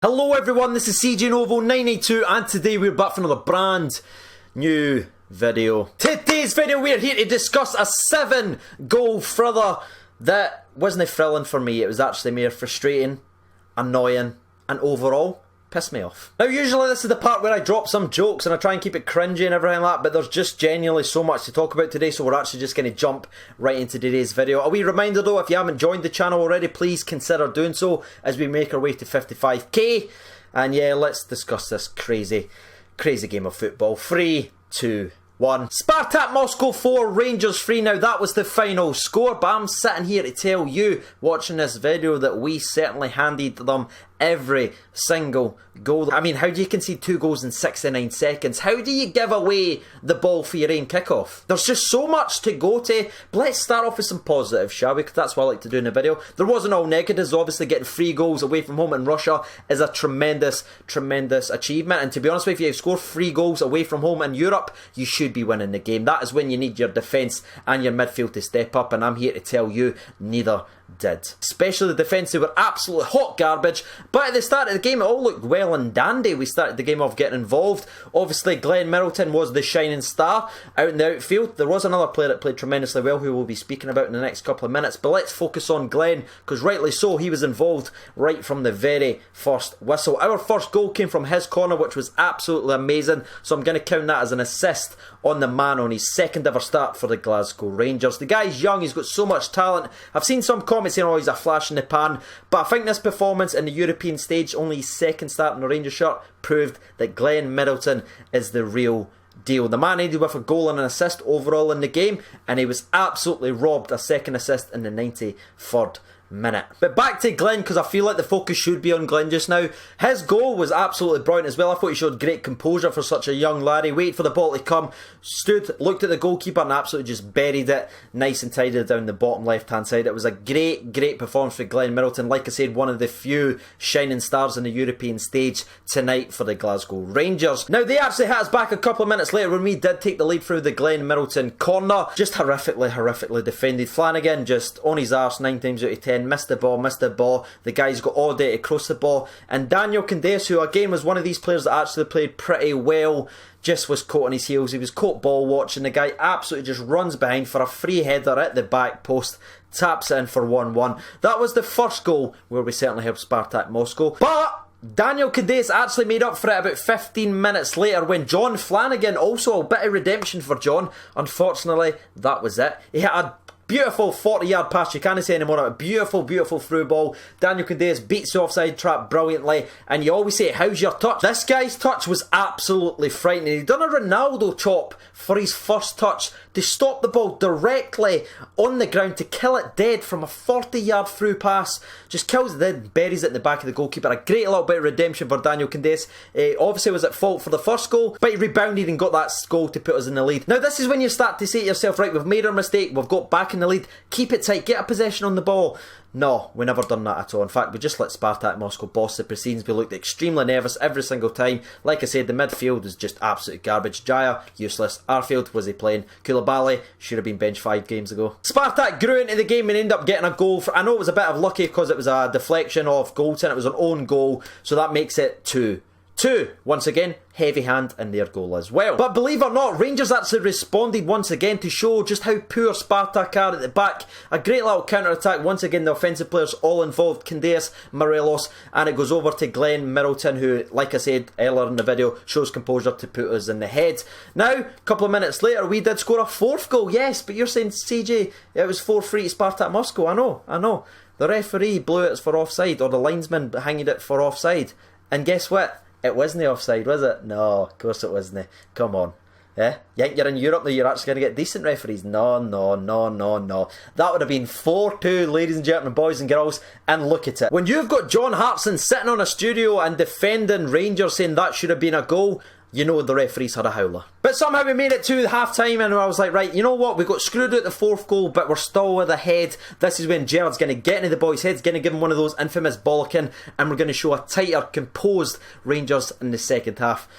Hello everyone, this is CJ Novo 982 and today we're back for another brand new video. Today's video we're here to discuss a 7-goal thriller that wasn't thrilling for me. It was actually more frustrating, annoying and overall pissed me off. Now usually this is the part where I drop some jokes and I try and keep it cringy and everything like that, but there's just genuinely so much to talk about today, so we're actually just going to jump right into today's video. A wee reminder though, if you haven't joined the channel already, please consider doing so as we make our way to 55k. And yeah, let's discuss this crazy game of football. 3, 2, 1. Spartak Moscow 4, Rangers 3. Now that was the final score, but I'm sitting here to tell you, watching this video, that we certainly handed them every single goal. I mean, how do you concede 2 goals in 69 seconds? How do you give away the ball for your own kickoff? There's just so much to go to. But let's start off with some positives, shall we? Because that's what I like to do in the video. There wasn't all negatives. Obviously, getting 3 goals away from home in Russia is a tremendous achievement. And to be honest with you, if you score 3 goals away from home in Europe, you should be winning the game. That is when you need your defence and your midfield to step up. And I'm here to tell you, neither did. Especially the defence, they were absolutely hot garbage. But at the start of the game, it all looked well and dandy. We started the game off getting involved. Obviously, Glenn Middleton was the shining star out in the outfield. There was another player that played tremendously well, who we'll be speaking about in the next couple of minutes. But let's focus on Glenn, because rightly so, he was involved right from the very first whistle. Our first goal came from his corner, which was absolutely amazing. So I'm going to count that as an assist on the man on his second ever start for the Glasgow Rangers. The guy's young, he's got so much talent. I've seen some comments saying, oh, he's a flash in the pan, but I think this performance in the European stage, only his second start in the Rangers shirt, proved that Glenn Middleton is the real deal. The man ended with a goal and an assist overall in the game, and he was absolutely robbed a second assist in the 93rd minute. But back to Glenn, because I feel like the focus should be on Glenn just now. His goal was absolutely brilliant as well. I thought he showed great composure for such a young lad. He waited for the ball to come, stood, looked at the goalkeeper and absolutely just buried it nice and tidy down the bottom left hand side. It was a great performance for Glenn Middleton. Like I said, one of the few shining stars in the European stage tonight for the Glasgow Rangers. Now they actually had us back a couple of minutes later when we did take the lead through the Glenn Middleton corner. Just horrifically defended. Flanagan just on his arse 9 times out of 10. Missed the ball. The guy's got all day to cross the ball. And Daniel Candeias, who again was one of these players that actually played pretty well, just was caught on his heels. He was caught ball watching. The guy absolutely just runs behind for a free header at the back post. Taps in for 1-1. That was the first goal where we certainly helped Spartak Moscow. But Daniel Candeias actually made up for it about 15 minutes later when John Flanagan, also a bit of redemption for John. Unfortunately, that was it. He had a beautiful 40-yard pass, you can't say anymore. A beautiful through ball. Daniel Candeias beats the offside trap brilliantly, and you always say, how's your touch? This guy's touch was absolutely frightening. He'd done a Ronaldo chop for his first touch to stop the ball directly on the ground, to kill it dead from a 40-yard through pass. Just kills it dead, buries it in the back of the goalkeeper. A great little bit of redemption for Daniel Candeias. Obviously was at fault for the first goal, but he rebounded and got that goal to put us in the lead. Now this is when you start to say to yourself, right, we've made our mistake, we've got back in the lead, keep it tight, get a possession on the ball. No, we never done that at all. In fact, we just let Spartak Moscow boss the proceedings. We looked extremely nervous every single time. Like I said, the midfield was just absolute garbage. Jaya, useless. Arfield, was he playing? Koulibaly should have been benched 5 games ago. Spartak grew into the game and ended up getting a goal. I know it was a bit of lucky because it was a deflection off Goalton. It was an own goal, so that makes it 2. Once again, heavy hand in their goal as well. But believe it or not, Rangers actually responded once again to show just how poor Spartak are at the back. A great little counter-attack. Once again, the offensive players all involved. Candeias, Morelos, and it goes over to Glenn Middleton, who, like I said earlier in the video, shows composure to put us in the head. Now, a couple of minutes later, we did score a 4th goal, yes, but you're saying, CJ, it was 4-3 to Spartak Moscow. I know. The referee blew it for offside, or the linesman hanged it for offside. And guess what? It wasn't offside, was it? No, of course it wasn't. Come on. Yeah? You think you're in Europe now, you're actually going to get decent referees? No. That would have been 4-2, ladies and gentlemen, boys and girls, and look at it. When you've got John Hartson sitting on a studio and defending Rangers saying that should have been a goal, you know the referees had a howler. But somehow we made it to half time and I was like, right, you know what, we got screwed at the 4th goal, but we're still with a head. This is when Gerrard's going to get into the boys' heads, going to give him one of those infamous bollocking, and we're going to show a tighter, composed Rangers in the second half.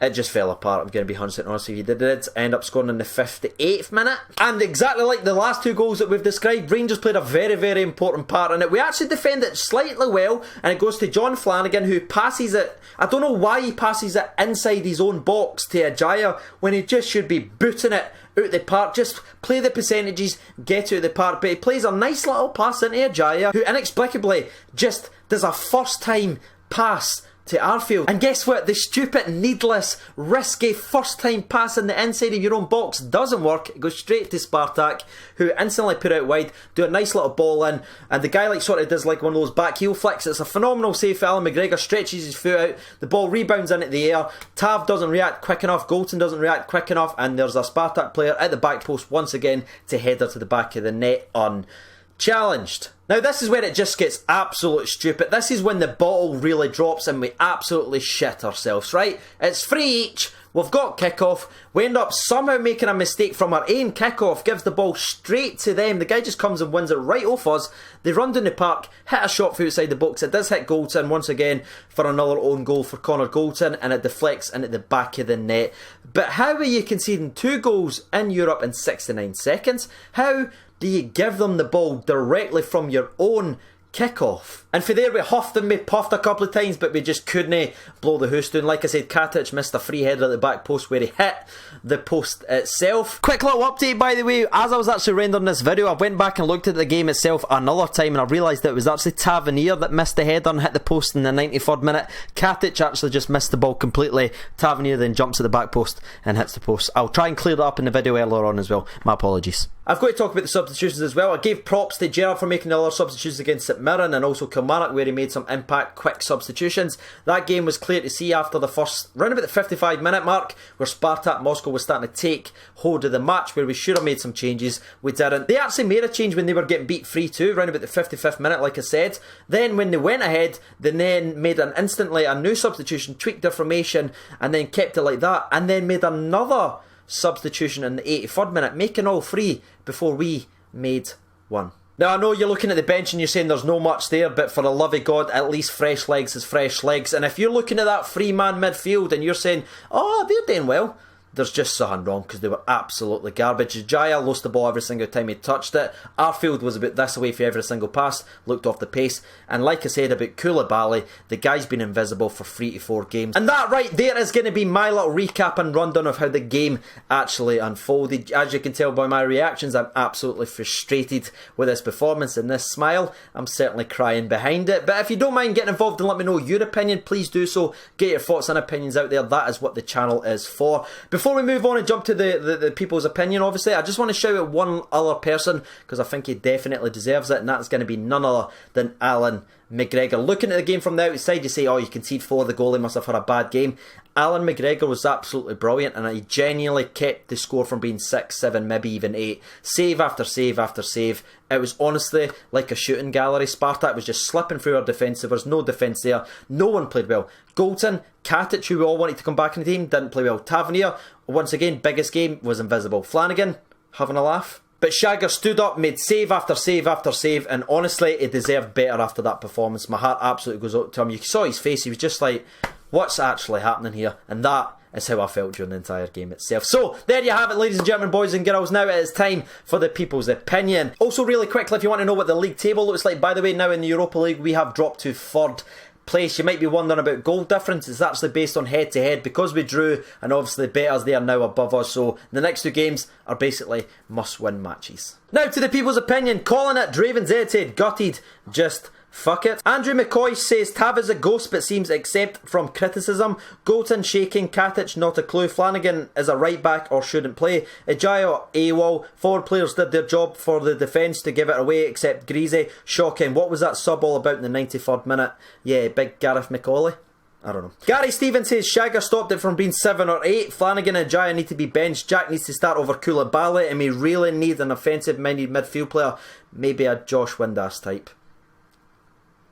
it just fell apart. I'm going to be 100% honest with you. They did end up scoring in the 58th minute. And exactly like the last two goals that we've described, Rangers played a very, very important part in it. We actually defended slightly well, and it goes to John Flanagan, who passes it. I don't know why he passes it inside his own box to Ajayi when he just should be booting it out the park. Just play the percentages, get out the park. But he plays a nice little pass into Ajayi, who inexplicably just does a first time pass to Arfield. And guess what? The stupid, needless, risky first time pass in the inside of your own box doesn't work. It goes straight to Spartak, who instantly put it wide, do a nice little ball in, and the guy like sort of does like one of those back heel flicks. It's a phenomenal save for Alan McGregor, stretches his foot out, the ball rebounds into the air, Tav doesn't react quick enough, Goalton doesn't react quick enough, and there's a Spartak player at the back post once again to header to the back of the net unchallenged. Now this is where it just gets absolute stupid. This is when the bottle really drops and we absolutely shit ourselves, right? It's 3 each, we've got kickoff, we end up somehow making a mistake from our own kickoff, gives the ball straight to them, the guy just comes and wins it right off us, they run down the park, hit a shot from outside the box, it does hit Goalton once again for another own goal for Connor Goalton, and it deflects into the back of the net. But how are you conceding 2 goals in Europe in 69 seconds? How do you give them the ball directly from your own kickoff? And for there we huffed and we puffed a couple of times, but we just couldn't blow the hoose down. Like I said, Katic missed a free header at the back post where he hit the post itself. Quick little update, by the way, as I was actually rendering this video, I went back and looked at the game itself another time, and I realised that it was actually Tavernier that missed the header and hit the post in the 93rd minute. Katic actually just missed the ball completely. Tavernier then jumps at the back post and hits the post. I'll try and clear that up in the video earlier on as well. My apologies. I've got to talk about the substitutions as well. I gave props to Gerrard for making the other substitutions against St Mirren, and also Kilmarnock where he made some impact quick substitutions. That game was clear to see after the first, round about the 55 minute mark, where Spartak Moscow was starting to take hold of the match, where we should have made some changes. We didn't. They actually made a change when they were getting beat 3-2, round about the 55th minute like I said. Then when they went ahead, they then made instantly a new substitution, tweaked their formation, and then kept it like that, and then made another substitution in the 83rd minute, making all 3 before we made 1. Now I know you're looking at the bench and you're saying there's no much there, but for the love of God, at least fresh legs is fresh legs. And if you're looking at that 3-man midfield and you're saying, oh, they're doing well, there's just something wrong, because they were absolutely garbage. Ajayi lost the ball every single time he touched it. Arfield was about this away for every single pass, looked off the pace. And like I said about Koulibaly, the guy's been invisible for 3 to 4 games. And that right there is going to be my little recap and rundown of how the game actually unfolded. As you can tell by my reactions, I'm absolutely frustrated with this performance and this smile. I'm certainly crying behind it. But if you don't mind getting involved and let me know your opinion, please do so. Get your thoughts and opinions out there. That is what the channel is for. Before we move on and jump to the people's opinion, obviously, I just want to shout out one other person, because I think he definitely deserves it, and that's going to be none other than Alan McGregor. Looking at the game from the outside, you say, oh, you concede 4, the goalie must have had a bad game. Alan McGregor was absolutely brilliant, and he genuinely kept the score from being 6, 7, maybe even 8. Save after save after save. It was honestly like a shooting gallery. Spartak was just slipping through our defence. There was no defence there. No one played well. Goalton, Katic, who we all wanted to come back in the team, didn't play well. Tavernier, once again, biggest game, was invisible. Flanagan, having a laugh. But Shagger stood up, made save after save after save, and honestly, he deserved better after that performance. My heart absolutely goes out to him. You saw his face, he was just like, what's actually happening here? And that is how I felt during the entire game itself. So, there you have it, ladies and gentlemen, boys and girls. Now it is time for the people's opinion. Also, really quickly, if you want to know what the league table looks like, by the way, now in the Europa League, we have dropped to 3rd place. You might be wondering about goal difference. It's actually based on head to head, because we drew, and obviously Betters, they are now above us, so the next 2 games are basically must win matches. Now to the people's opinion. Calling it, Draven Zed, gutted, just fuck it. Andrew McCoy says Tav is a ghost but seems exempt from criticism. Goalton shaking, Katic not a clue. Flanagan is a right back or shouldn't play. Ajayi AWOL. Forward players did their job for the defence to give it away, except Greasy. Shocking. What was that sub all about in the 93rd minute? Yeah, big Gareth McAuley. I don't know. Gary Stevens says Shagger stopped it from being 7 or 8. Flanagan and Ajayi need to be benched. Jack needs to start over Koulibaly, and we really need an offensive minded midfield player. Maybe a Josh Windass type.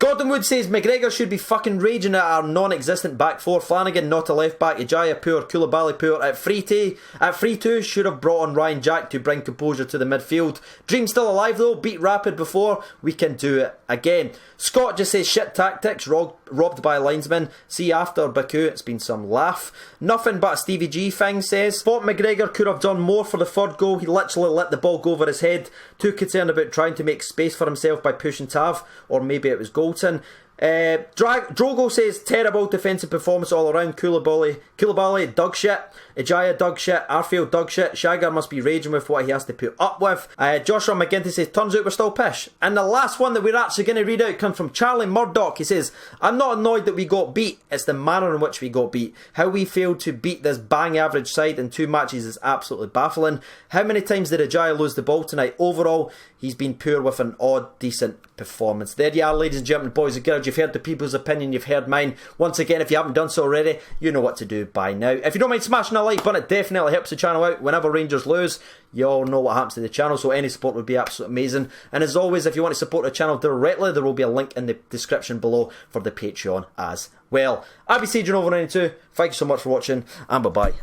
Gordon Wood says McGregor should be fucking raging at our non-existent back four. Flanagan not a left back, Ijaya poor, Koulibaly poor. At 3-2 should have brought on Ryan Jack to bring composure to the midfield. Dream still alive though, beat Rapid before, we can do it again. Scott just says shit tactics, robbed by a linesman. See after Baku, it's been some laugh. Nothing but a Stevie G thing says. Thought McGregor could have done more for the third goal. He literally let the ball go over his head. Too concerned about trying to make space for himself by pushing Tav, or maybe it was Goalton. Drogo says terrible defensive performance all around. Koulibaly dug shit, Ijaya dug shit, Arfield dug shit. Shagger must be raging with what he has to put up with. Joshua McGinty says turns out we're still pish. And the last one that we're actually going to read out comes from Charlie Murdoch. He says, I'm not annoyed that we got beat, it's the manner in which we got beat. How we failed to beat this bang average side in 2 matches is absolutely baffling. How many times did Ijaya lose the ball tonight? Overall, he's been poor with an odd decent performance. There you are, ladies and gentlemen, boys and girls. You've heard the people's opinion, you've heard mine. Once again, if you haven't done so already, you know what to do by now. If you don't mind smashing a like button, it definitely helps the channel out. Whenever Rangers lose, you all know what happens to the channel, so any support would be absolutely amazing. And as always, if you want to support the channel directly, there will be a link in the description below for the Patreon as well. I'll be Sage over 92. Thank you so much for watching, and bye bye.